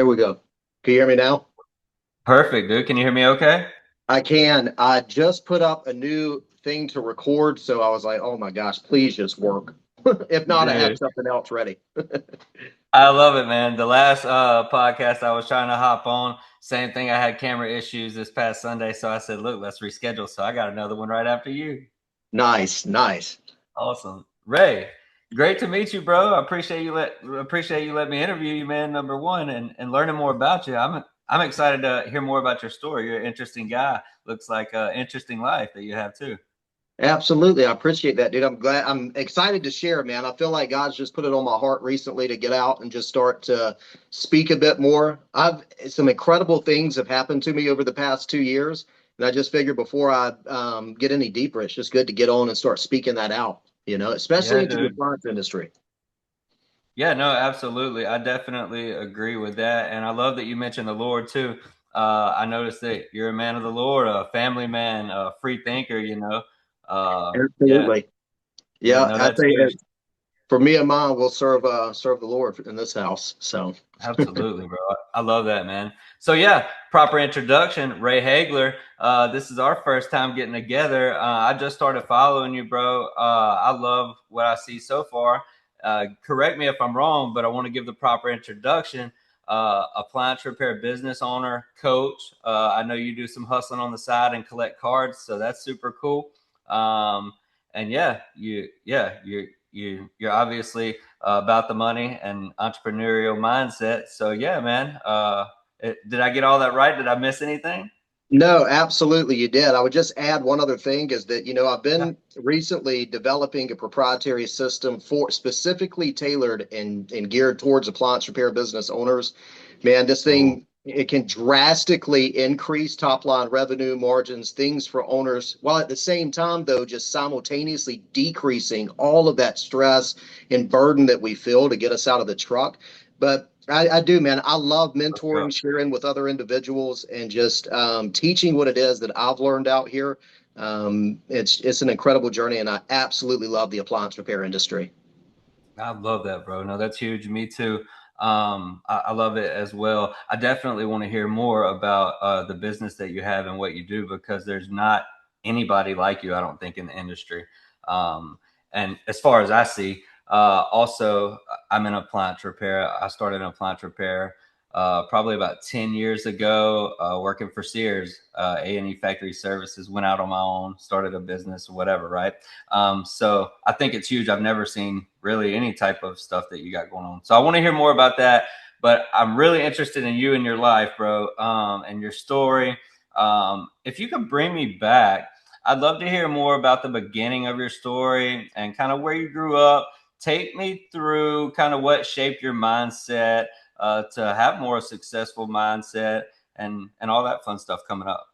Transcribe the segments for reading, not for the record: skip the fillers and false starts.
There we go. Can you hear me now? Perfect, dude. Can you hear me okay? I can. I just put up a new thing to record, so I was like, oh my gosh, please just work. If not, I have Dude, something else ready. I love it, man. The last podcast I was trying to hop on, same thing. I had camera issues this past Sunday, so I said, "Look, let's reschedule." So I got another one right after you. Nice, nice. Awesome, Ray. Great to meet you, bro. I appreciate you let me interview you, man. Number one, and learning more about you. I'm excited to hear more about your story. You're an interesting guy. Looks like an interesting life that you have too. Absolutely. I appreciate that, dude. I'm excited to share, man. I feel like God's just put it on my heart recently to get out and just start to speak a bit more. I've Some incredible things have happened to me over the past 2 years. And I just figured before I get any deeper, it's just good to get on and start speaking that out, especially Yeah, into the dude. appliance industry. Yeah, no, absolutely. I definitely agree with that. And I love that you mentioned the Lord too. I noticed that you're a man of the Lord, a family man, a free thinker, yeah, Absolutely. yeah, Yeah, no, I that's think huge. for me and mine, we'll serve the Lord in this house. So Absolutely, bro. I love that, man. So yeah, proper introduction, Ray Hagler. This is our first time getting together. I just started following you, bro. I love what I see so far. Correct me if I'm wrong, but I want to give the proper introduction. Appliance repair business owner, coach. I know you do some hustling on the side and collect cards, so that's super cool. Um, and you're obviously about the money and entrepreneurial mindset. So yeah, man. Did I get all that right? Did I miss anything? no, absolutely, you did. I would just add one other thing is that I've Yeah. been recently developing a proprietary system for specifically tailored and geared towards appliance repair business owners. Man, this Oh, thing it can drastically increase top line revenue margins, things for owners, while at the same time, though, just simultaneously decreasing all of that stress and burden that we feel to get us out of the truck. But I do, man. I love let's go. mentoring, sharing with other individuals, and just teaching what it is that I've learned out here. It's an incredible journey, and I absolutely love the appliance repair industry. I love that, bro. No, that's huge. Me too. I love it as well. I definitely want to hear more about the business that you have and what you do because there's not anybody like you, I don't think, in the industry. Um, and as far as I see, also, I'm in appliance repair. I started in appliance repair probably about 10 years ago, working for Sears, A&E Factory Services, went out on my own, started a business or whatever, right? So I think it's huge. I've never seen really any type of stuff that you got going on. So I want to hear more about that. But I'm really interested in you and your life, bro, and your story. If you could bring me back, I'd love to hear more about the beginning of your story and kind of where you grew up. Take me through kind of what shaped your mindset to have more successful mindset and all that fun stuff coming up.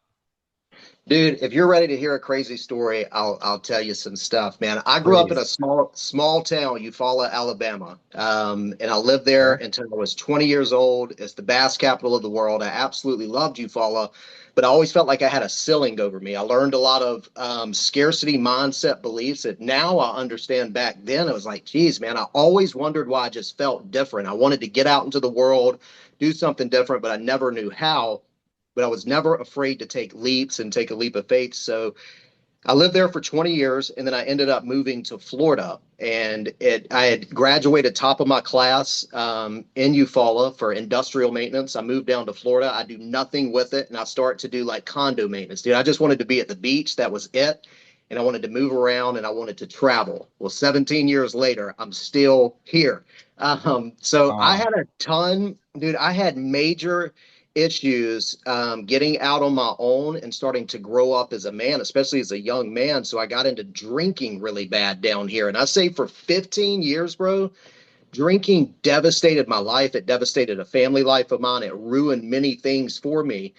Dude, if you're ready to hear a crazy story, I'll tell you some stuff, man. I grew up in Please. a small town, Eufaula, Alabama, and I lived there Okay. until I was 20 years old. It's the bass capital of the world. I absolutely loved Eufaula, but I always felt like I had a ceiling over me. I learned a lot of scarcity mindset beliefs that now I understand. Back then, it was like, geez, man, I always wondered why I just felt different. I wanted to get out into the world, do something different, but I never knew how, but I was never afraid to take leaps and take a leap of faith. So I lived there for 20 years, and then I ended up moving to Florida. And I had graduated top of my class in Eufaula for industrial maintenance. I moved down to Florida. I do nothing with it, and I start to do like condo maintenance. Dude, I just wanted to be at the beach. That was it. And I wanted to move around and I wanted to travel. Well, 17 years later, I'm still here. So I Oh, had a ton, dude. I had major issues getting out on my own and starting to grow up as a man, especially as a young man. So I got into drinking really bad down here. And I say for 15 years, bro, drinking devastated my life. It devastated a family life of mine. It ruined many things for me.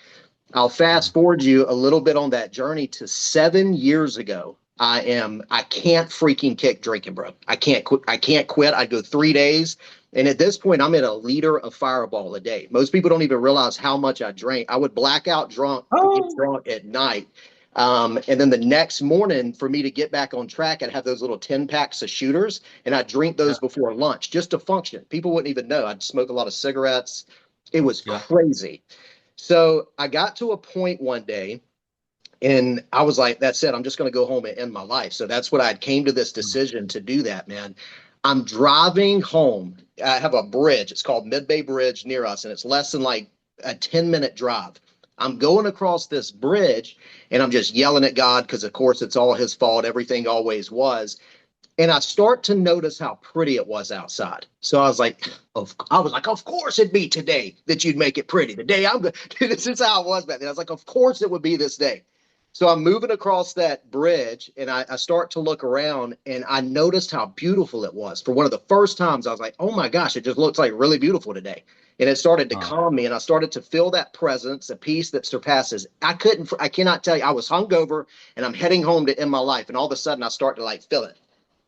I'll fast forward you a little bit on that journey to 7 years ago. I can't freaking kick drinking, bro. I can't quit. I can't quit. I go 3 days. And at this point, I'm at a liter of Fireball a day. Most people don't even realize how much I drank. I would black out drunk and get oh, drunk at night. And then the next morning, for me to get back on track, I'd have those little 10 packs of shooters and I'd drink yeah. those before lunch just to function. People wouldn't even know. I'd smoke a lot of cigarettes. It was Yeah. crazy. So I got to a point one day and I was like, that's it. I'm just going to go home and end my life. So that's what I came to this decision to do that, man. I'm driving home. I have a bridge. It's called Mid Bay Bridge near us, and it's less than like a 10-minute drive. I'm going across this bridge and I'm just yelling at God because, of course, it's all his fault. Everything always was. And I start to notice how pretty it was outside. So of course it'd be today that you'd make it pretty. The day I'm good. This is how it was back then. I was like, of course it would be this day. So I'm moving across that bridge and I start to look around and I noticed how beautiful it was. For one of the first times, I was like, oh my gosh, it just looks like really beautiful today. And it started to calm me and I started to feel that presence, a peace that surpasses. I cannot tell you, I was hungover and I'm heading home to end my life. And all of a sudden I start to like feel it.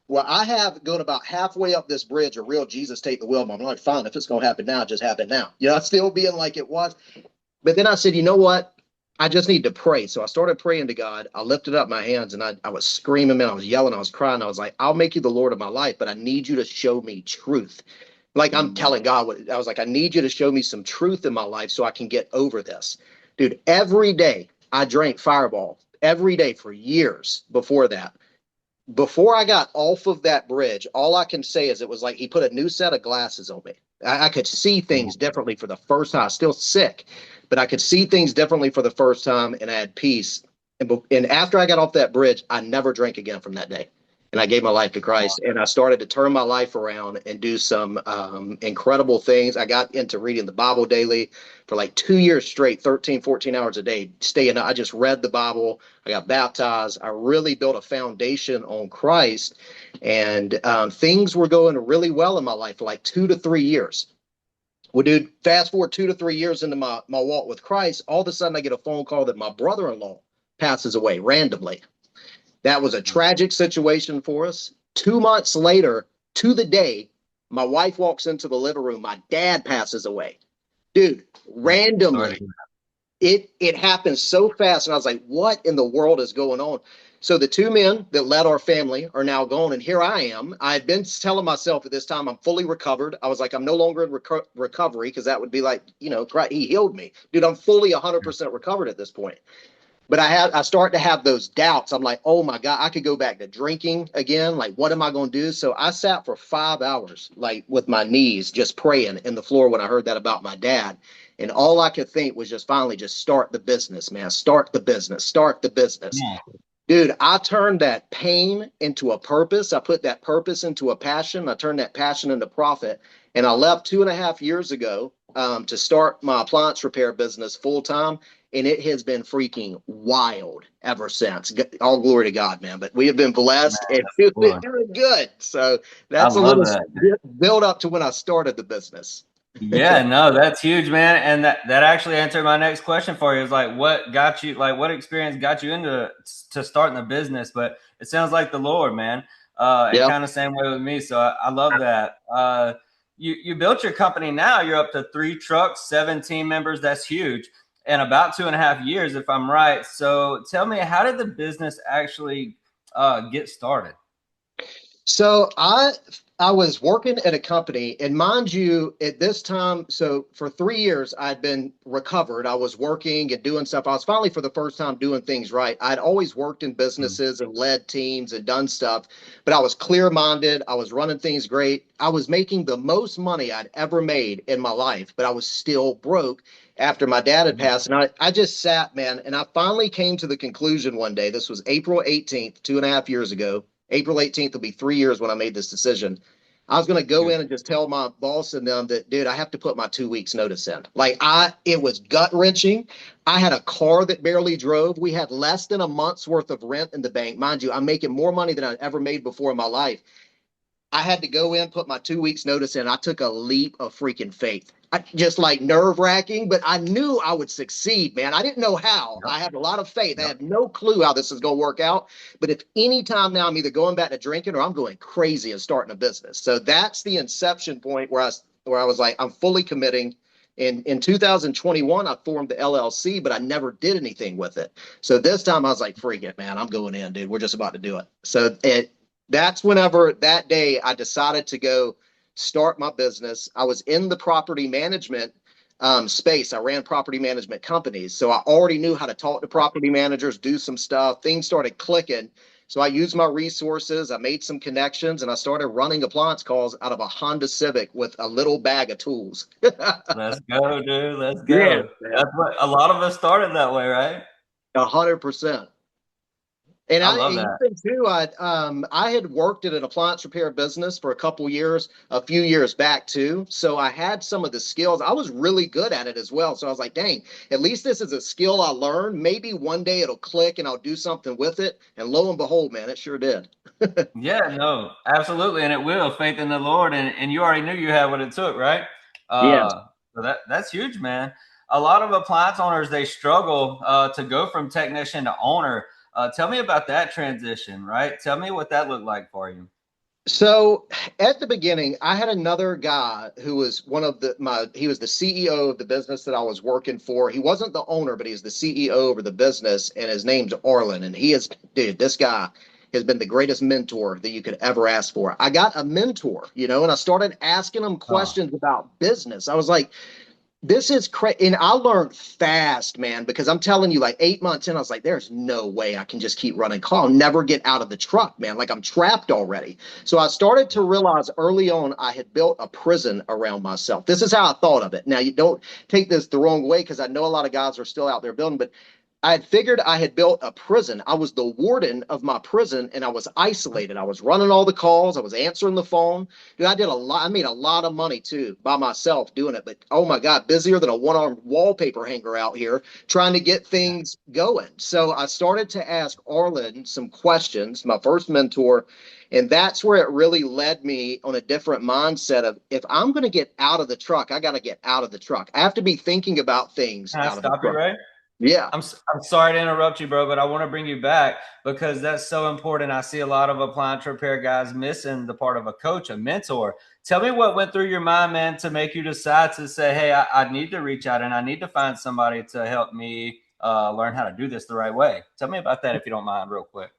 Well, I have gone about halfway up this bridge, a real Jesus take the wheel. I'm like, fine, if it's going to happen now, just happen now. Still being like it was. But then I said, you know what? I just need to pray. So I started praying to God. I lifted up my hands and I was screaming, man. I was yelling. I was crying. I was like, I'll make you the Lord of my life, but I need you to show me truth. Like I'm telling God I was like, I need you to show me some truth in my life so I can get over this. Dude, every day I drank Fireball every day for years before that. Before I got off of that bridge, all I can say is it was like he put a new set of glasses on me. I could see things differently for the first time. Still sick, but I could see things differently for the first time, and I had peace. And after I got off that bridge, I never drank again from that day. And I gave my life to Christ, and I started to turn my life around and do some incredible things. I got into reading the Bible daily for like 2 years straight, 13, 14 hours a day, staying. I just read the Bible. I got baptized. I really built a foundation on Christ, and things were going really well in my life for like 2 to 3 years. Well, dude, fast forward 2 to 3 years into my walk with Christ, all of a sudden I get a phone call that my brother-in-law passes away randomly. That was a tragic situation for us. 2 months later, to the day, my wife walks into the living room. My dad passes away. Dude, randomly. It happened so fast. And I was like, what in the world is going on? So the two men that led our family are now gone. And here I am. I had been telling myself at this time, I'm fully recovered. I was like, I'm no longer in recovery because that would be like, he healed me. Dude, I'm fully 100% recovered at this point. But I start to have those doubts. I'm like, oh my God, I could go back to drinking again. Like, what am I going to do? So I sat for 5 hours, like with my knees, just praying in the floor when I heard that about my dad. And all I could think was just finally just start the business, man. Start the business, start the business. Yeah. Dude, I turned that pain into a purpose. I put that purpose into a passion. I turned that passion into profit. And I left 2.5 years ago to start my appliance repair business full time. And it has been freaking wild ever since. All glory to God, man. But we have been blessed and we've been doing good. So I that's a love little that. build up to when I started the business. Yeah, no, that's huge, man. And that actually answered my next question for you. Is like, what got you, like, what experience got you into to starting a business? But it sounds like the Lord, man. And Yeah. kind of same way with me. So I love that. You built your company now. You're up to 3 trucks, 7 team members. That's huge. And about 2.5 years, if I'm right. So tell me, how did the business actually get started? So I was working at a company, and mind you, at this time, so for 3 years I'd been recovered. I was working and doing stuff. I was finally for the first time doing things right. I'd always worked in businesses and led teams and done stuff, but I was clear-minded. I was running things great. I was making the most money I'd ever made in my life, but I was still broke after my dad had passed. And I just sat, man, and I finally came to the conclusion one day. This was April 18th, 2.5 years ago. April 18th will be 3 years when I made this decision. I was going to go in and just tell my boss and them that, dude, I have to put my 2 weeks notice in. It was gut wrenching. I had a car that barely drove. We had less than a month's worth of rent in the bank. Mind you, I'm making more money than I'd ever made before in my life. I had to go in, put my 2 weeks notice in. I took a leap of freaking faith. Just like nerve wracking, but I knew I would succeed, man. I didn't know how. Yep. I had a lot of faith. I Yep. had no clue how this is going to work out. But if any time now I'm either going back to drinking or I'm going crazy and starting a business. So that's the inception point where I was like, I'm fully committing. In 2021, I formed the LLC, but I never did anything with it. So this time I was like, freak it, man. I'm going in, dude. We're just about to do it. So that's whenever that day I decided to go start my business. I was in the property management space. I ran property management companies. So I already knew how to talk to property managers, do some stuff. Things started clicking. So I used my resources. I made some connections and I started running appliance calls out of a Honda Civic with a little bag of tools. Let's go, dude. Let's Yeah, go. man. That's what a lot of us started that way, right? 100%. And I I, love and that. even too, I had worked at an appliance repair business for a couple years, a few years back too. So I had some of the skills. I was really good at it as well. So I was like, dang, at least this is a skill I learned. Maybe one day it'll click and I'll do something with it. And lo and behold, man, it sure did. Yeah, no, absolutely, and it will. Faith in the Lord, and you already knew you had what it took, right? Yes. So that's huge, man. A lot of appliance owners they struggle to go from technician to owner. Tell me about that transition, right? Tell me what that looked like for you. So at the beginning, I had another guy who was one of he was the CEO of the business that I was working for. He wasn't the owner, but he's the CEO over the business, and his name's Arlen. And he is, dude, this guy has been the greatest mentor that you could ever ask for. I got a mentor, and I started asking him Oh, questions about business. I was like, this is crazy. And I learned fast, man, because I'm telling you, like 8 months in, I was like, there's no way I can just keep running call. I'll never get out of the truck, man. Like I'm trapped already. So I started to realize early on I had built a prison around myself. This is how I thought of it. Now, you don't take this the wrong way because I know a lot of guys are still out there building, but I had figured I had built a prison. I was the warden of my prison and I was isolated. I was running all the calls. I was answering the phone. Dude, I did a lot. I made a lot of money too by myself doing it. But oh my God, busier than a one-armed wallpaper hanger out here trying to get things going. So I started to ask Arlen some questions, my first mentor. And that's where it really led me on a different mindset of if I'm going to get out of the truck, I got to get out of the truck. I have to be thinking about things can I out of the stop you truck. right? Yeah. I'm sorry to interrupt you, bro, but I want to bring you back because that's so important. I see a lot of appliance repair guys missing the part of a coach, a mentor. Tell me what went through your mind, man, to make you decide to say, hey, I need to reach out and I need to find somebody to help me learn how to do this the right way. Tell me about that if you don't mind, real quick.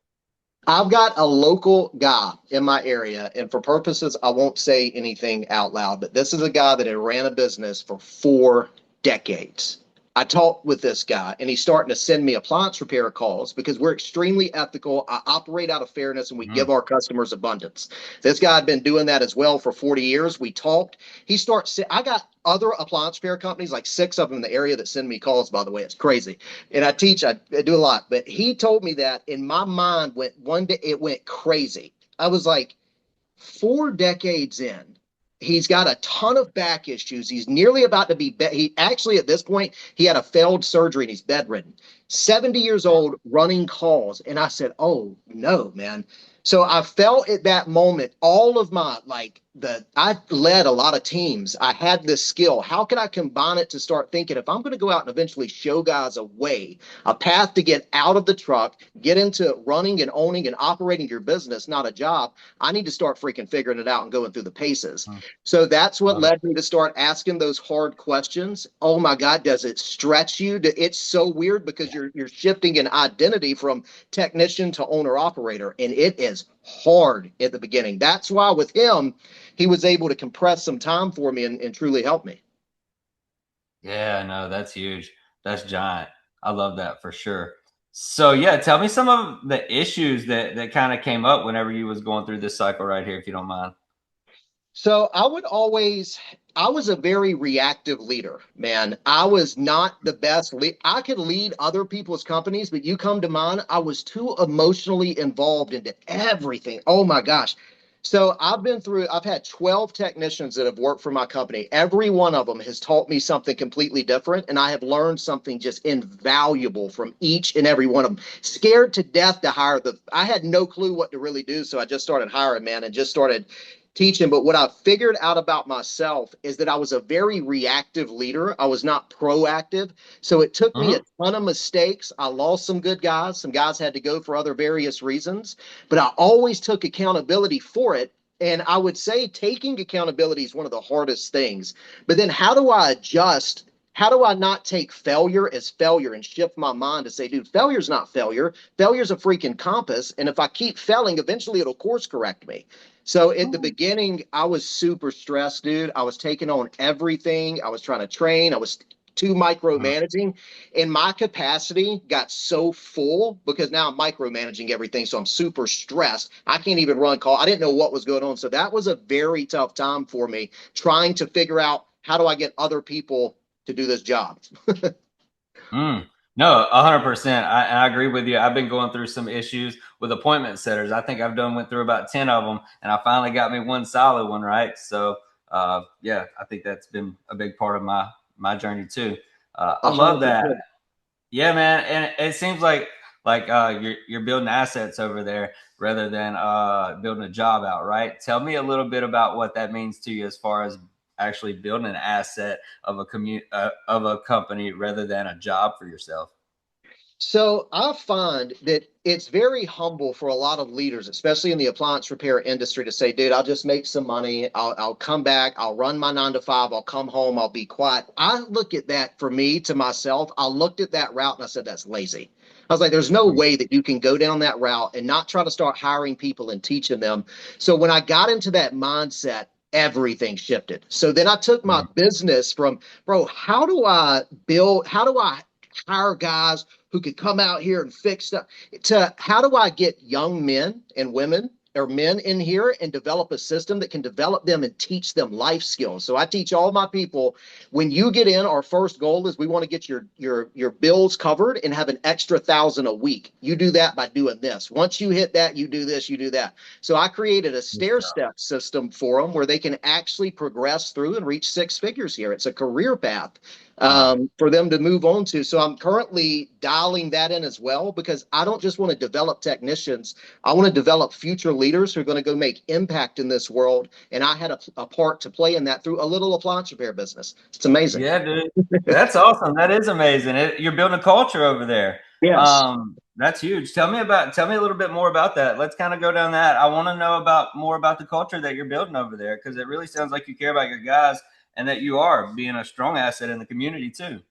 I've got a local guy in my area, and for purposes, I won't say anything out loud, but this is a guy that had ran a business for 4 decades. I talked with this guy, and he's starting to send me appliance repair calls because we're extremely ethical. I operate out of fairness, and we give Mhm. our customers abundance. This guy had been doing that as well for 40 years. We talked. I got other appliance repair companies, like 6 of them in the area that send me calls, by the way. It's crazy and I do a lot. But he told me that, in my mind went one day, it went crazy. I was like, 4 decades in, he's got a ton of back issues. He's nearly about to he actually at this point he had a failed surgery and he's bedridden. 70 years old, running calls, and I said, "Oh no, man." So I felt at that moment all of my I led a lot of teams. I had this skill. How can I combine it to start thinking if I'm going to go out and eventually show guys a way, a path to get out of the truck, get into running and owning and operating your business, not a job. I need to start freaking figuring it out and going through the paces. Mhm. So that's what Love it. led me to start asking those hard questions. Oh my God, does it stretch you? It's so weird because you're shifting an identity from technician to owner operator, and it is hard at the beginning. That's why with him, he was able to compress some time for me and truly help me. Yeah, no, that's huge. That's giant. I love that for sure. So yeah, tell me some of the issues that kind of came up whenever you was going through this cycle right here, if you don't mind. So I was a very reactive leader, man. I was not the best lead. I could lead other people's companies, but you come to mine, I was too emotionally involved into everything. Oh my gosh. So I've had 12 technicians that have worked for my company. Every one of them has taught me something completely different, and I have learned something just invaluable from each and every one of them. Scared to death to hire I had no clue what to really do, so I just started hiring, man, and just started teaching. But what I figured out about myself is that I was a very reactive leader. I was not proactive. So it took me a Hmm. ton of mistakes. I lost some good guys. Some guys had to go for other various reasons, but I always took accountability for it. And I would say taking accountability is one of the hardest things. But then how do I adjust how do I not take failure as failure and shift my mind to say, dude, failure's not failure. Failure's a freaking compass. And if I keep failing, eventually it'll course correct me. So at the beginning, I was super stressed, dude. I was taking on everything. I was trying to train. I was too micromanaging, and my capacity got so full because now I'm micromanaging everything. So I'm super stressed. I can't even run call. I didn't know what was going on. So that was a very tough time for me trying to figure out how do I get other people to do this job. Mm. No, 100%. I agree with you. I've been going through some issues with appointment setters. I think went through about 10 of them, and I finally got me one solid one, right? So, yeah, I think that's been a big part of my journey too. I love that. 100%. Yeah, man. And it seems like you're building assets over there rather than building a job out, right? Tell me a little bit about what that means to you as far as actually building an asset of of a company rather than a job for yourself. So I find that it's very humble for a lot of leaders, especially in the appliance repair industry, to say, dude, I'll just make some money. I'll come back. I'll run my 9 to 5. I'll come home. I'll be quiet. I look at that for me to myself. I looked at that route and I said, that's lazy. I was like, there's no way that you can go down that route and not try to start hiring people and teaching them. So when I got into that mindset, everything shifted. So then I took my business from, bro, how do I hire guys who could come out here and fix stuff to how do I get young men and women or men in here and develop a system that can develop them and teach them life skills. So I teach all my people, when you get in, our first goal is we want to get your bills covered and have an extra 1,000 a week. You do that by doing this. Once you hit that, you do this, you do that. So I created a stair step system for them where they can actually progress through and reach 6 figures here. It's a career path for them to move on to. So I'm currently dialing that in as well because I don't just want to develop technicians. I want to develop future leaders who are going to go make impact in this world. And I had a part to play in that through a little appliance repair business. It's amazing. Yeah, dude. That's awesome. That is amazing. You're building a culture over there. Yes. That's huge. Tell me a little bit more about that. Let's kind of go down that. I want to know more about the culture that you're building over there because it really sounds like you care about your guys and that you are being a strong asset in the community too.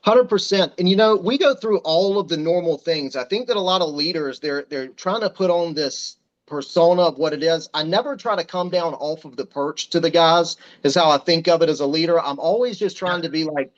100%. And we go through all of the normal things. I think that a lot of leaders they're trying to put on this persona of what it is. I never try to come down off of the perch to the guys, is how I think of it as a leader. I'm always just trying to be like,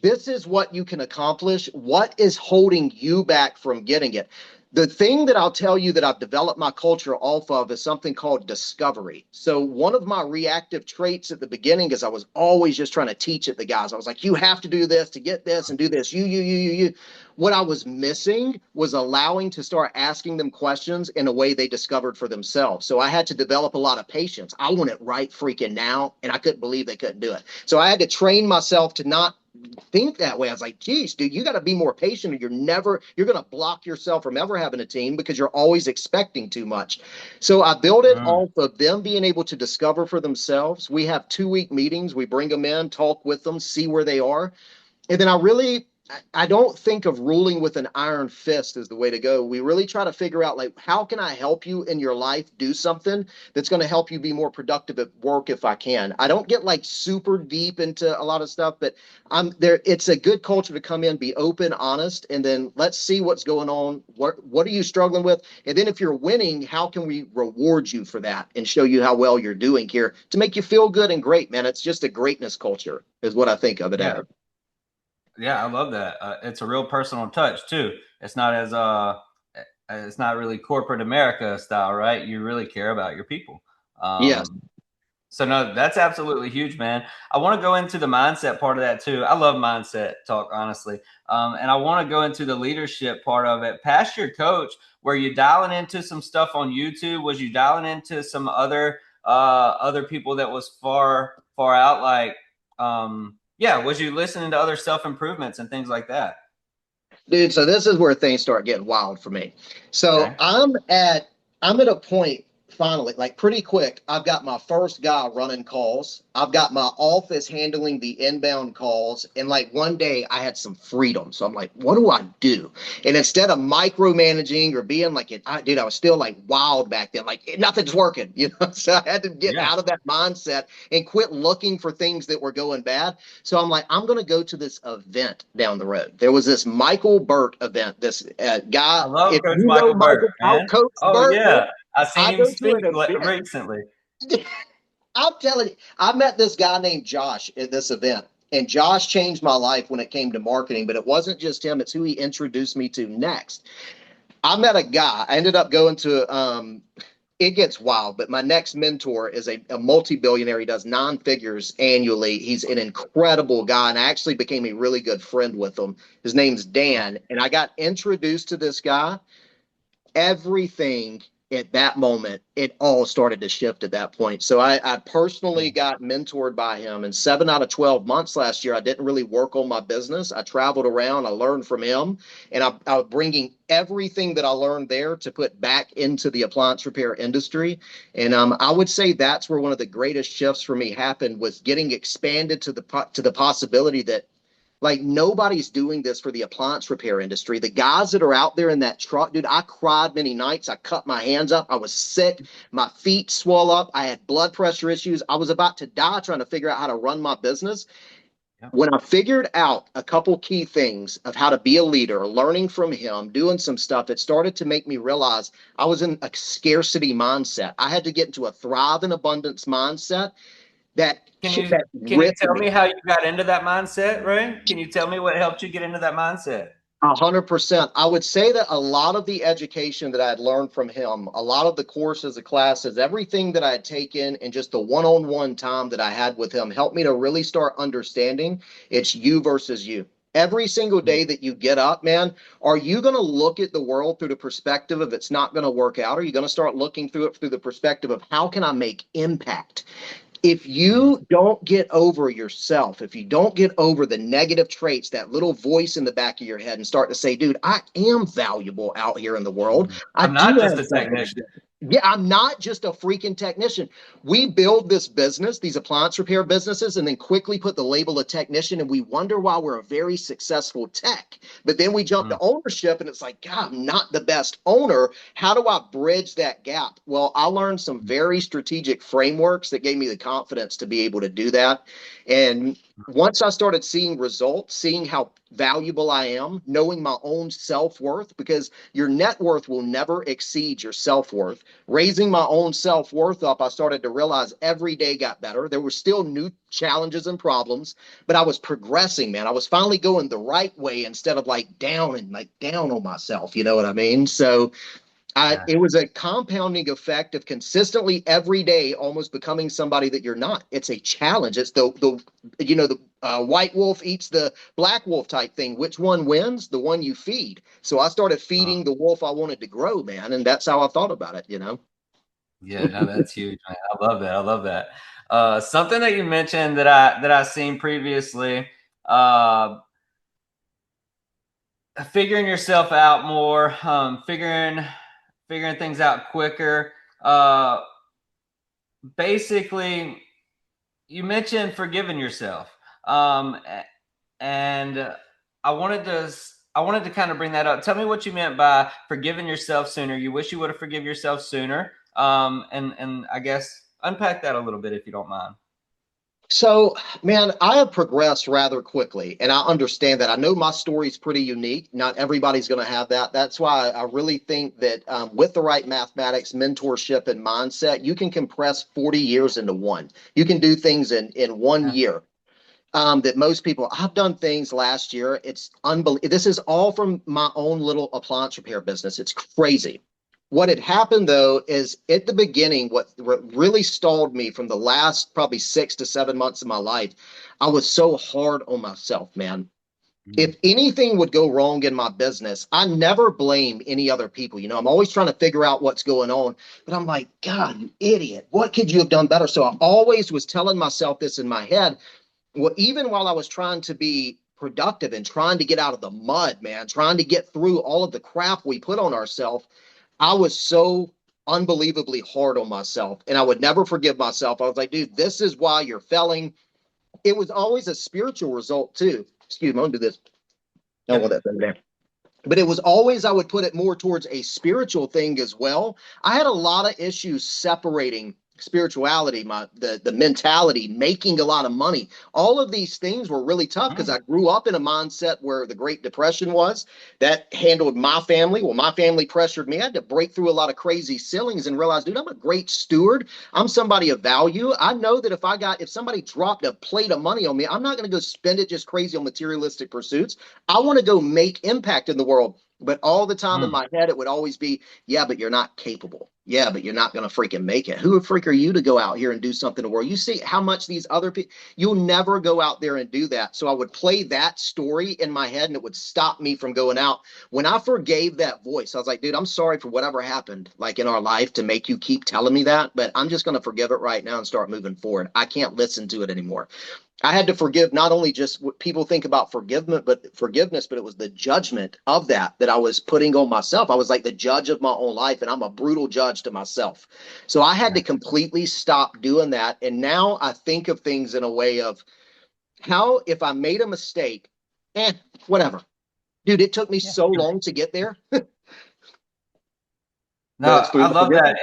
this is what you can accomplish. What is holding you back from getting it? The thing that I'll tell you that I've developed my culture off of is something called discovery. So one of my reactive traits at the beginning is I was always just trying to teach it the guys. I was like, you have to do this to get this and do this. You. What I was missing was allowing to start asking them questions in a way they discovered for themselves. So I had to develop a lot of patience. I want it right freaking now, and I couldn't believe they couldn't do it. So I had to train myself to not think that way. I was like, geez, dude, you got to be more patient or you're going to block yourself from ever having a team because you're always expecting too much. So I built it off of them being able to discover for themselves. We have 2-week meetings. We bring them in, talk with them, see where they are. And then I don't think of ruling with an iron fist as the way to go. We really try to figure out, like, how can I help you in your life do something that's going to help you be more productive at work if I can. I don't get like super deep into a lot of stuff, but I'm there. It's a good culture to come in, be open, honest, and then let's see what's going on. What are you struggling with? And then if you're winning, how can we reward you for that and show you how well you're doing here to make you feel good and great, man. It's just a greatness culture is what I think of it as. Yeah, I love that. It's a real personal touch too. It's not really corporate America style, right? You really care about your people. Yes. So no, that's absolutely huge, man. I want to go into the mindset part of that too. I love mindset talk, honestly. And I want to go into the leadership part of it. Past your coach, were you dialing into some stuff on YouTube? Was you dialing into some other people that was far out? Like, yeah, was you listening to other self-improvements and things like that? Dude, so this is where things start getting wild for me. So Okay. I'm at a point finally, like pretty quick, I've got my first guy running calls. I've got my office handling the inbound calls. And like one day I had some freedom. So I'm like, what do I do? And instead of micromanaging or being like, dude, I was still like wild back then, like nothing's working, you know? So I had to get Yeah. out of that mindset and quit looking for things that were going bad. So I'm like, I'm going to go to this event down the road. There was this Michael Burt event, this guy, I love if Coach you know Michael Burt, Michael, man. Coach Oh Burt, man, yeah, I seen I him go to speak an event. recently. I'm telling you, I met this guy named Josh at this event, and Josh changed my life when it came to marketing. But it wasn't just him; it's who he introduced me to next. I met a guy. I ended up going to. It gets wild, but my next mentor is a multi-billionaire. He does 9 figures annually. He's an incredible guy, and I actually became a really good friend with him. His name's Dan, and I got introduced to this guy. Everything at that moment, it all started to shift at that point. So I personally got mentored by him. And 7 out of 12 months last year, I didn't really work on my business. I traveled around, I learned from him, and I was bringing everything that I learned there to put back into the appliance repair industry. And I would say that's where one of the greatest shifts for me happened, was getting expanded to the possibility that like nobody's doing this for the appliance repair industry. The guys that are out there in that truck, dude, I cried many nights. I cut my hands up. I was sick. My feet swell up. I had blood pressure issues. I was about to die trying to figure out how to run my business. Yep. When I figured out a couple key things of how to be a leader, learning from him, doing some stuff, it started to make me realize I was in a scarcity mindset. I had to get into a thrive and abundance mindset that Can you that can you ripped tell me. me how you got into that mindset, Ray? Can you tell me what helped you get into that mindset? 100%. I would say that a lot of the education that I had learned from him, a lot of the courses, the classes, everything that I had taken, and just the one-on-one time that I had with him helped me to really start understanding it's you versus you. Every single day that you get up, man, are you going to look at the world through the perspective of it's not going to work out? Or are you going to start looking through it through the perspective of how can I make impact? If you don't get over yourself, if you don't get over the negative traits, that little voice in the back of your head, and start to say, dude, I am valuable out here in the world. I I'm not do just have a something to technician. do. Yeah, I'm not just a freaking technician. We build this business, these appliance repair businesses, and then quickly put the label of technician, and we wonder why we're a very successful tech. But then we jump to ownership, and it's like, God, I'm not the best owner. How do I bridge that gap? Well, I learned some very strategic frameworks that gave me the confidence to be able to do that. And once I started seeing results, seeing how valuable I am, knowing my own self-worth, because your net worth will never exceed your self-worth. Raising my own self-worth up, I started to realize every day got better. There were still new challenges and problems, but I was progressing, man. I was finally going the right way instead of like down on myself. You know what I mean? So Yeah. it was a compounding effect of consistently every day almost becoming somebody that you're not. It's a challenge. It's the white wolf eats the black wolf type thing. Which one wins? The one you feed. So I started feeding the wolf I wanted to grow, man, and that's how I thought about it. Yeah, no, that's huge, man. I love that. I love that. Something that you mentioned that I seen previously, uh, figuring yourself out more, figuring things out quicker. Uh, Basically, you mentioned forgiving yourself, um, and I wanted to kind of bring that up. Tell me what you meant by forgiving yourself sooner. You wish you would have forgiven yourself sooner, and I guess unpack that a little bit if you don't mind. So, man, I have progressed rather quickly, and I understand that. I know my story is pretty unique. Not everybody's going to have that. That's why I really think that with the right mathematics, mentorship, and mindset, you can compress 40 years into one. You can do things in one Yeah. year that most people. I've done things last year. It's unbelievable. This is all from my own little appliance repair business. It's crazy. What had happened though is at the beginning, what really stalled me from the last probably 6 to 7 months of my life, I was so hard on myself, man. Mm. If anything would go wrong in my business, I never blame any other people. I'm always trying to figure out what's going on, but I'm like, God, you idiot. What could you have done better? So I always was telling myself this in my head. Well, even while I was trying to be productive and trying to get out of the mud, man, trying to get through all of the crap we put on ourselves, I was so unbelievably hard on myself, and I would never forgive myself. I was like, dude, this is why you're failing. It was always a spiritual result too. Excuse me, I'm gonna do this. I don't Yep. want that thing there. But it was always, I would put it more towards a spiritual thing as well. I had a lot of issues separating spirituality, the mentality, making a lot of money. All of these things were really tough because I grew up in a mindset where the Great Depression was. That handled my family. Well, my family pressured me. I had to break through a lot of crazy ceilings and realize, dude, I'm a great steward. I'm somebody of value. I know that if somebody dropped a plate of money on me, I'm not going to go spend it just crazy on materialistic pursuits. I want to go make impact in the world. But all the time in Mm. my head, it would always be, yeah, but you're not capable. Yeah, but you're not going to freaking make it. Who the freak are you to go out here and do something in the world? You see how much these other people, you'll never go out there and do that. So I would play that story in my head and it would stop me from going out. When I forgave that voice, I was like, dude, I'm sorry for whatever happened like in our life to make you keep telling me that, but I'm just going to forgive it right now and start moving forward. I can't listen to it anymore. I had to forgive not only just what people think about forgiveness, but it was the judgment of that I was putting on myself. I was like the judge of my own life, and I'm a brutal judge to myself. So I had to completely stop doing that. And now I think of things in a way of how if I made a mistake, eh, whatever. Dude, it took me Yeah. so long to get there, No, but it's through I the love that.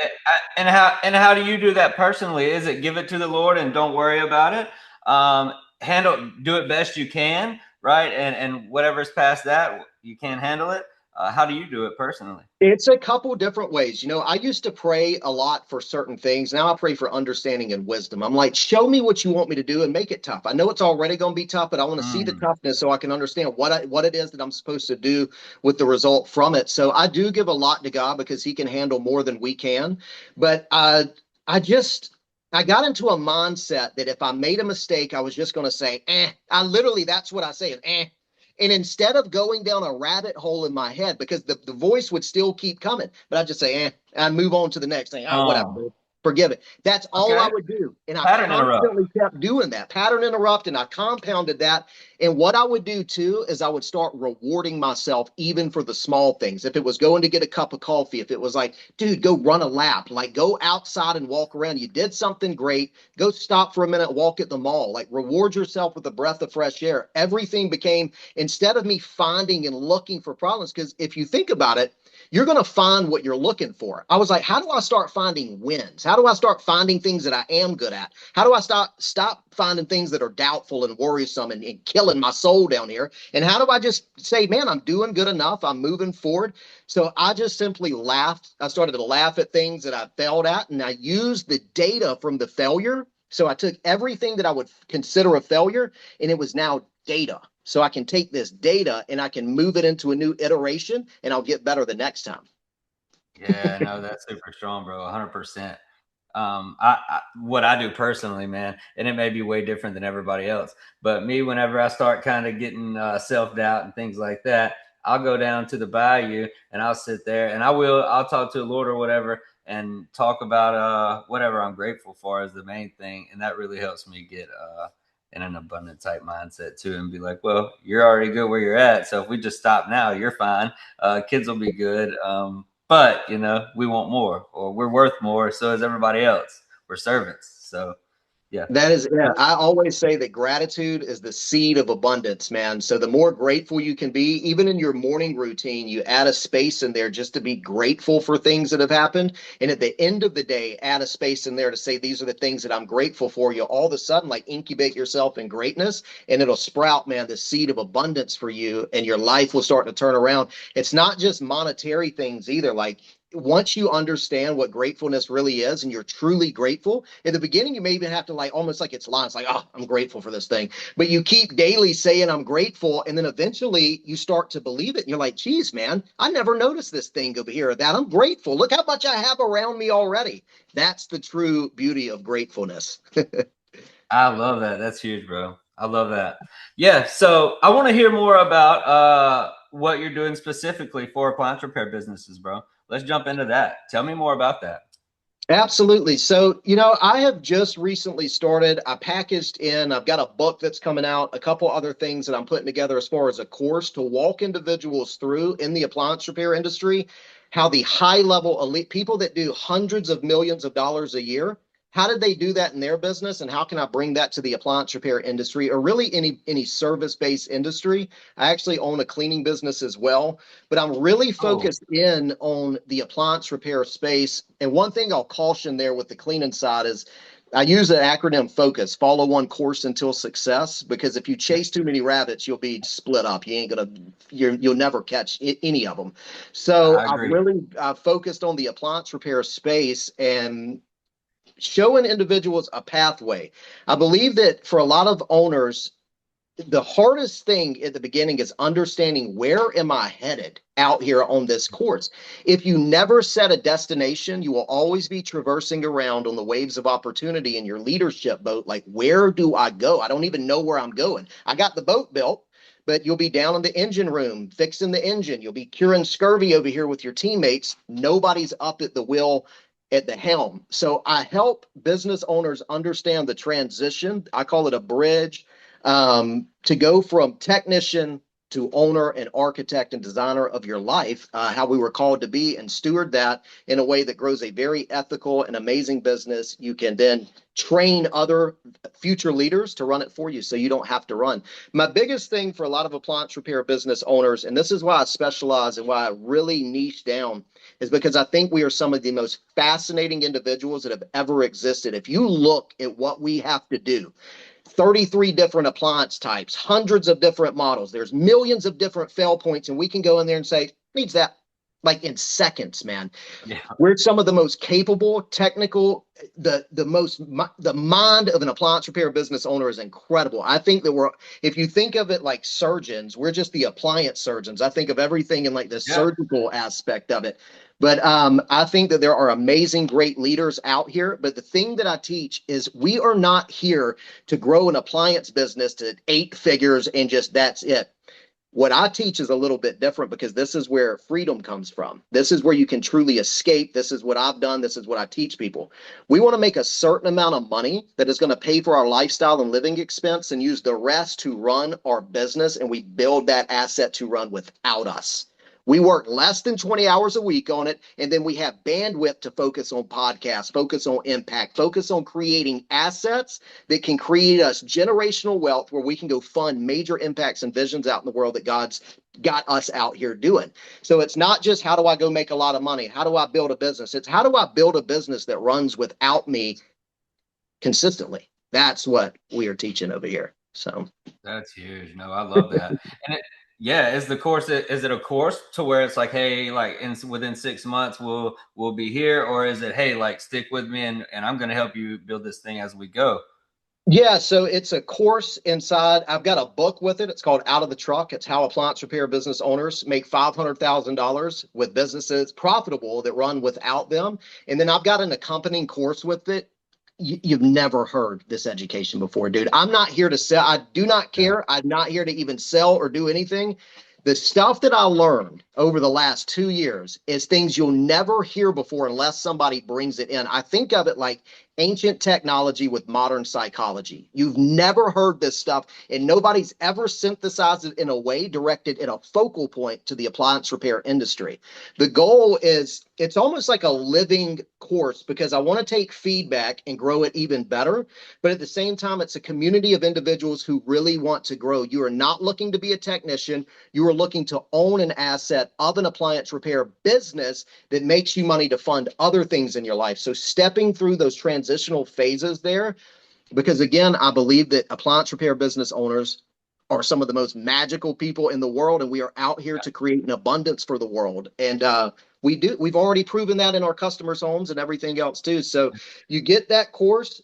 forgiveness. And how do you do that personally? Is it give it to the Lord and don't worry about it? Do it best you can, right? And whatever's past that, you can't handle it. How do you do it personally? It's a couple different ways. I used to pray a lot for certain things. Now I pray for understanding and wisdom. I'm like, show me what you want me to do and make it tough. I know it's already going to be tough, but I want to see the Mm. toughness so I can understand what it is that I'm supposed to do with the result from it. So I do give a lot to God because He can handle more than we can. But I just I got into a mindset that if I made a mistake, I was just going to say, eh. That's what I say, is eh. And instead of going down a rabbit hole in my head, because the voice would still keep coming, but I'd just say, and move on to the next thing. Oh, whatever, Oh, dude. Forgive it. That's all I okay. would do. And I Pattern interrupt. constantly kept doing that. Pattern interrupt, and I compounded that. And what I would do too is I would start rewarding myself even for the small things. If it was going to get a cup of coffee, if it was like, dude, go run a lap, like go outside and walk around. You did something great. Go stop for a minute, walk at the mall. Like reward yourself with a breath of fresh air. Everything became, instead of me finding and looking for problems, because if you think about it, you're going to find what you're looking for. I was like, how do I start finding wins? How do I start finding things that I am good at? How do I stop finding things that are doubtful and worrisome and killing my soul down here? And how do I just say, man, I'm doing good enough. I'm moving forward. So I just simply laughed. I started to laugh at things that I failed at, and I used the data from the failure. So I took everything that I would consider a failure, and it was now data. So I can take this data and I can move it into a new iteration and I'll get better the next time. Yeah, no, that's super strong, bro. 100%. What I do personally, man, and it may be way different than everybody else, but me, whenever I start kind of getting self doubt and things like that, I'll go down to the bayou and I'll sit there and I'll talk to the Lord or whatever and talk about whatever I'm grateful for is the main thing, and that really helps me get in an abundant type mindset too, and be like, well, you're already good where you're at, so if we just stop now, you're fine. Kids will be good. But we want more, or we're worth more. So is everybody else. We're servants. So yeah. That is, yeah, I always say that gratitude is the seed of abundance, man. So the more grateful you can be, even in your morning routine, you add a space in there just to be grateful for things that have happened. And at the end of the day, add a space in there to say, these are the things that I'm grateful for. You all of a sudden like incubate yourself in greatness and it'll sprout, man, the seed of abundance for you and your life will start to turn around. It's not just monetary things either. Like once you understand what gratefulness really is and you're truly grateful, in the beginning, you may even have to like almost like it's lines like, oh, I'm grateful for this thing. But you keep daily saying, I'm grateful. And then eventually you start to believe it. And you're like, geez, man, I never noticed this thing over here or that. I'm grateful. Look how much I have around me already. That's the true beauty of gratefulness. I love that. That's huge, bro. I love that. Yeah. So I want to hear more about what you're doing specifically for appliance repair businesses, bro. Let's jump into that. Tell me more about that. Absolutely. So, I have just recently started. I packaged in, I've got a book that's coming out, a couple other things that I'm putting together as far as a course to walk individuals through in the appliance repair industry, how the high level elite people that do hundreds of millions of dollars a year, how did they do that in their business? And how can I bring that to the appliance repair industry or really any service-based industry? I actually own a cleaning business as well, but I'm really Oh, focused in on the appliance repair space. And one thing I'll caution there with the cleaning side is I use the acronym FOCUS, follow one course until success, because if you chase too many rabbits, you'll be split up. You'll never catch any of them. So I I've agree. really focused on the appliance repair space and showing individuals a pathway. I believe that for a lot of owners, the hardest thing at the beginning is understanding where am I headed out here on this course. If you never set a destination, you will always be traversing around on the waves of opportunity in your leadership boat. Like, where do I go? I don't even know where I'm going. I got the boat built, but you'll be down in the engine room fixing the engine. You'll be curing scurvy over here with your teammates. Nobody's up at the wheel at the helm. So I help business owners understand the transition. I call it a bridge, to go from technician to owner and architect and designer of your life, how we were called to be, and steward that in a way that grows a very ethical and amazing business. You can then train other future leaders to run it for you so you don't have to run. My biggest thing for a lot of appliance repair business owners, and this is why I specialize and why I really niche down, is because I think we are some of the most fascinating individuals that have ever existed. If you look at what we have to do, 33 different appliance types, hundreds of different models. There's millions of different fail points, and we can go in there and say, needs that like in seconds, man. Yeah. We're some of the most capable, technical, the mind of an appliance repair business owner is incredible. I think that if you think of it like surgeons, we're just the appliance surgeons. I think of everything in like the Yeah. surgical aspect of it. But I think that there are amazing, great leaders out here. But the thing that I teach is we are not here to grow an appliance business to 8 figures and just that's it. What I teach is a little bit different because this is where freedom comes from. This is where you can truly escape. This is what I've done. This is what I teach people. We want to make a certain amount of money that is going to pay for our lifestyle and living expense and use the rest to run our business. And we build that asset to run without us. We work less than 20 hours a week on it. And then we have bandwidth to focus on podcasts, focus on impact, focus on creating assets that can create us generational wealth where we can go fund major impacts and visions out in the world that God's got us out here doing. So it's not just how do I go make a lot of money? How do I build a business? It's how do I build a business that runs without me consistently? That's what we are teaching over here. So That's huge. No, I love that. And yeah, is the course, is it a course to where it's like, hey, like within 6 months we'll be here, or is it, hey, like stick with me and I'm going to help you build this thing as we go? yeah, so it's a course inside. I've got a book with it. It's called Out of the Truck. It's how appliance repair business owners make $500,000 with businesses profitable that run without them. And then I've got an accompanying course with it. You've never heard this education before, dude. I'm not here to sell. I do not Yeah. care. I'm not here to even sell or do anything. The stuff that I learned over the last 2 years is things you'll never hear before unless somebody brings it in. I think of it like ancient technology with modern psychology. You've never heard this stuff, and nobody's ever synthesized it in a way directed at a focal point to the appliance repair industry. The goal is it's almost like a living course because I want to take feedback and grow it even better. But at the same time, it's a community of individuals who really want to grow. You are not looking to be a technician. You are looking to own an asset of an appliance repair business that makes you money to fund other things in your life. So stepping through those transitional phases there, because again, I believe that appliance repair business owners are some of the most magical people in the world, and we are out here to create an abundance for the world. And we've already proven that in our customers' homes and everything else too. So you get that course,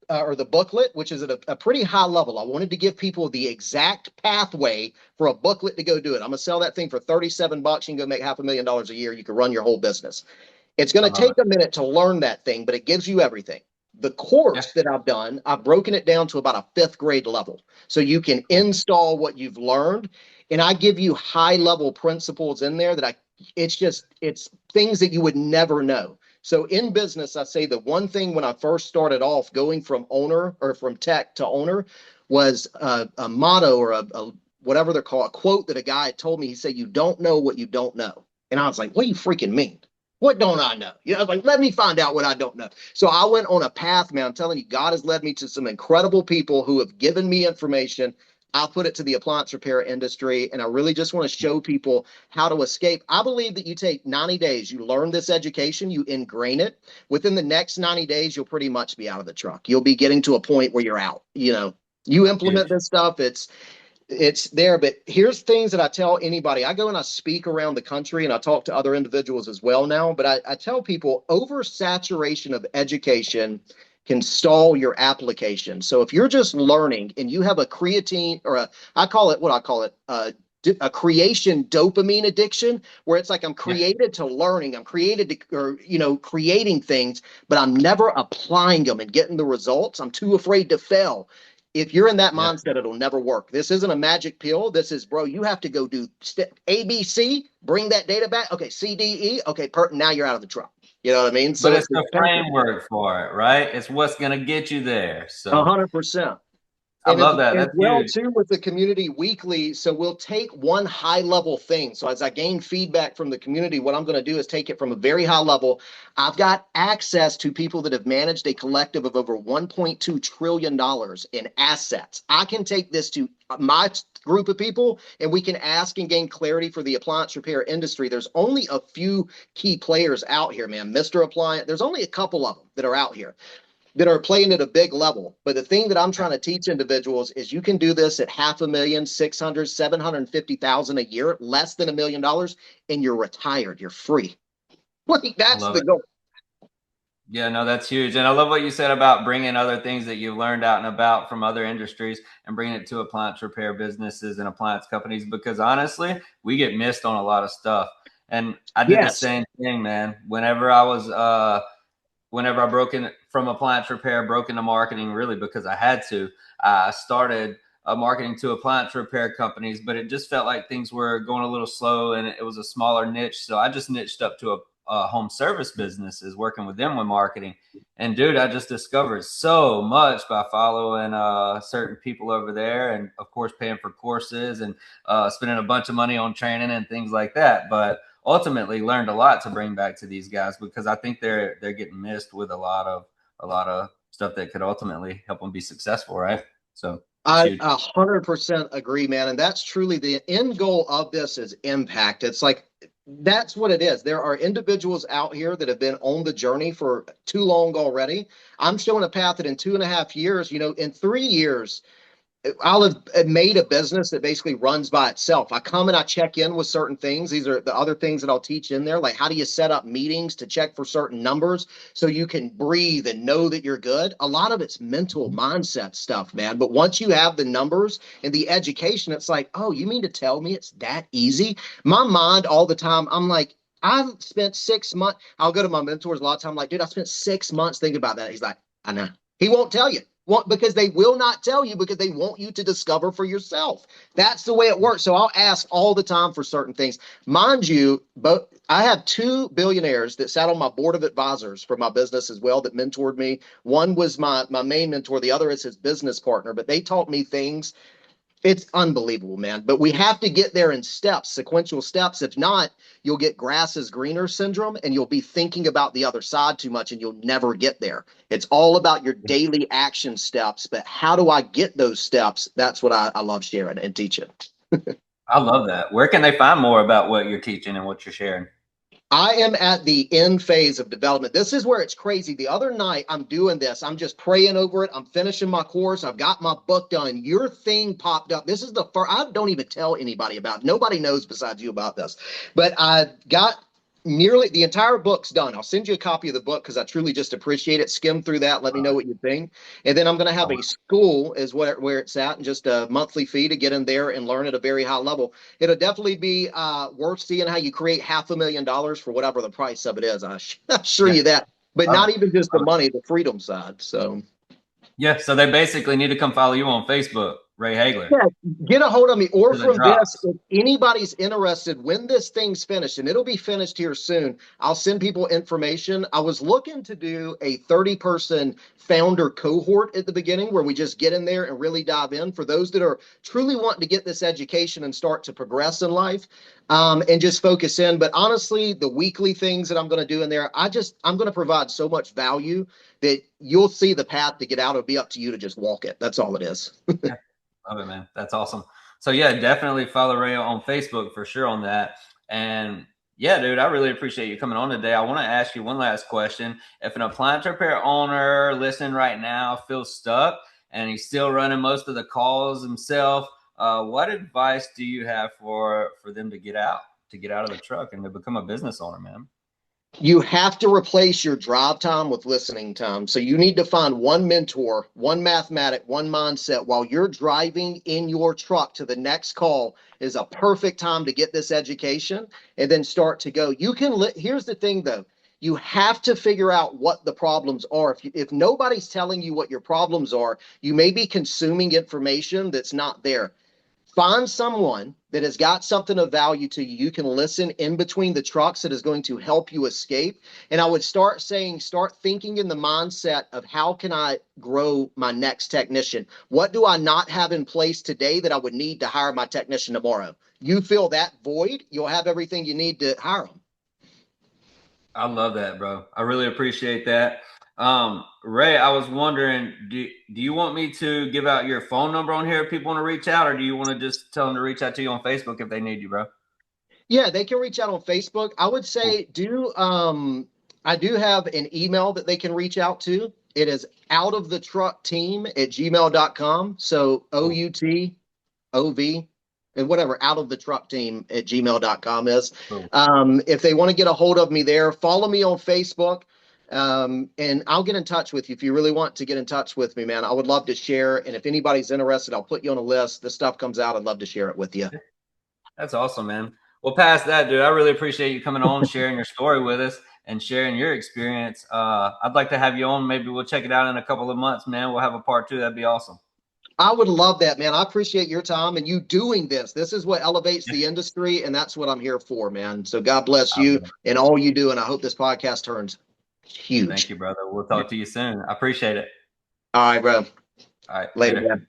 or the booklet, which is at a pretty high level. I wanted to give people the exact pathway for a booklet to go do it. I'm gonna sell that thing for $37. You can go make $500,000 a year. You can run your whole business. It's going I to love take it. a minute to learn that thing, but it gives you everything. The Yeah. course that I've done, I've broken it down to about a fifth grade level. So you can Cool. install what you've learned. And I give you high level principles in there that it's things that you would never know. So in business, I say the one thing when I first started off going from owner or from tech to owner was a motto or a whatever they're called, a quote that a guy had told me. He said, "You don't know what you don't know." And I was like, "What do you freaking mean? What don't I know?" You know, I was like, "Let me find out what I don't know." So I went on a path, man. I'm telling you, God has led me to some incredible people who have given me information. I'll put it to the appliance repair industry. And I really just want to show people how to escape. I believe that you take 90 days, you learn this education, you ingrain it. Within the next 90 days, you'll pretty much be out of the truck. You'll be getting to a point where you're out. You know, you implement Huge. this stuff, it's there. But here's things that I tell anybody. I go and I speak around the country and I talk to other individuals as well now. But I tell people oversaturation of education can stall your application. So if you're just learning and you have a creatine or I call it what I call it, a creation dopamine addiction, where it's like I'm Yeah. created to learning, I'm created to, or, you know, creating things, but I'm never applying them and getting the results. I'm too afraid to fail. If you're in that Yeah. mindset, it'll never work. This isn't a magic pill. This is, bro, you have to go do step A, B, C, bring that data back. Okay, C, D, E. Okay, now you're out of the truck. You know what I mean? But So it's it's the the framework for it, right? It's what's going to get you there. So 100%. I And love that. as That's well huge. too with the community weekly, so we'll take one high level thing. So as I gain feedback from the community, what I'm going to do is take it from a very high level. I've got access to people that have managed a collective of over $1.2 trillion in assets. I can take this to my group of people and we can ask and gain clarity for the appliance repair industry. There's only a few key players out here, man. Mr. Appliance, there's only a couple of them that are out here that are playing at a big level. But the thing that I'm trying to teach individuals is you can do this at 500,000, 600, 750,000 a year, less than $1 million, and you're retired. You're free. Like I that's love the it. goal. Yeah, no, that's huge. And I love what you said about bringing other things that you've learned out and about from other industries and bringing it to appliance repair businesses and appliance companies, because honestly, we get missed on a lot of stuff. And I did the Yes. same thing, man. Whenever I broke in from appliance repair, broke into marketing really because I had to. I started marketing to appliance repair companies, but it just felt like things were going a little slow and it was a smaller niche. So I just niched up to a home service businesses, working with them with marketing. And dude, I just discovered so much by following certain people over there, and of course paying for courses and spending a bunch of money on training and things like that. But ultimately learned a lot to bring back to these guys, because I think they're getting missed with a lot of stuff that could ultimately help them be successful, right? So it's I huge. 100% agree, man. And that's truly the end goal of this is impact. It's like that's what it is. There are individuals out here that have been on the journey for too long already. I'm showing a path that in 2.5 years, you know, in 3 years, I'll have made a business that basically runs by itself. I come and I check in with certain things. These are the other things that I'll teach in there. Like, how do you set up meetings to check for certain numbers so you can breathe and know that you're good? A lot of it's mental mindset stuff, man. But once you have the numbers and the education, it's like, oh, you mean to tell me it's that easy? My mind all the time, I'm like, I've spent 6 months. I'll go to my mentors a lot of time, like, dude, I spent 6 months thinking about that. He's like, I know. He won't tell you. Because they will not tell you because they want you to discover for yourself. That's the way it works. So I'll ask all the time for certain things. Mind you, but I have two billionaires that sat on my board of advisors for my business as well that mentored me. One was my main mentor, the other is his business partner, but they taught me things. It's unbelievable, man. But we have to get there in steps, sequential steps. If not, you'll get grass is greener syndrome and you'll be thinking about the other side too much and you'll never get there. It's all about your daily action steps. But how do I get those steps? That's what I love sharing and teaching. I love that. Where can they find more about what you're teaching and what you're sharing? I am at the end phase of development. This is where it's crazy. The other night, I'm doing this. I'm just praying over it. I'm finishing my course. I've got my book done. Your thing popped up. This is the first, I don't even tell anybody about it. Nobody knows besides you about this. But I got nearly the entire book's done. I'll send you a copy of the book because I truly just appreciate it. Skim through that. Let me know what you think. And then I'm going to have a school is where it's at, and just a monthly fee to get in there and learn at a very high level. It'll definitely be worth seeing how you create $500,000 for whatever the price of it is. I assure Yeah. you that. But Love not it. even just the Love it. money, the freedom side. So Yeah. So they basically need to come follow you on Facebook. Ray Hagler Yeah, get a hold of me or for the from this. drops. If anybody's interested, when this thing's finished, and it'll be finished here soon, I'll send people information. I was looking to do a 30-person founder cohort at the beginning where we just get in there and really dive in for those that are truly wanting to get this education and start to progress in life, and just focus in. But honestly, the weekly things that I'm going to do in there, I'm going to provide so much value that you'll see the path to get out. It'll be up to you to just walk it. That's all it is. Yeah, love it, man. That's awesome. So yeah, definitely follow Ray on Facebook for sure on that. And yeah, dude, I really appreciate you coming on today. I want to ask you one last question. If an appliance repair owner listening right now feels stuck and he's still running most of the calls himself, what advice do you have for them to get out of the truck and to become a business owner, man? You have to replace your drive time with listening time. So you need to find one mentor, one mathematic, one mindset while you're driving in your truck to the next call is a perfect time to get this education and then start to go. Here's the thing though. You have to figure out what the problems are. If nobody's telling you what your problems are, you may be consuming information that's not there. Find someone that has got something of value to you. You can listen in between the trucks that is going to help you escape. And I would start thinking in the mindset of how can I grow my next technician? What do I not have in place today that I would need to hire my technician tomorrow? You fill that void, you'll have everything you need to hire them. I love that, bro. I really appreciate that. Ray, I was wondering, do you want me to give out your phone number on here if people want to reach out, or do you want to just tell them to reach out to you on Facebook if they need you, bro? Yeah, they can reach out on Facebook. I would Cool. say I do have an email that they can reach out to. It is outofthetruckteam@gmail.com. So Cool. OUTOV and whatever outofthetruckteam@gmail.com is. Cool. If they want to get a hold of me there, follow me on Facebook. And I'll get in touch with you if you really want to get in touch with me, man. I would love to share. And if anybody's interested, I'll put you on a list. This stuff comes out. I'd love to share it with you. That's awesome, man. Well, past that, dude, I really appreciate you coming on, sharing your story with us and sharing your experience. I'd like to have you on. Maybe we'll check it out in a couple of months, man. We'll have a part 2. That'd be awesome. I would love that, man. I appreciate your time and you doing this. This is what elevates Yeah. the industry, and that's what I'm here for, man. So God bless you and all you do, and I hope this podcast turns huge. Thank you, brother. We'll talk to you soon. I appreciate it. All right, bro. All right. Later, man.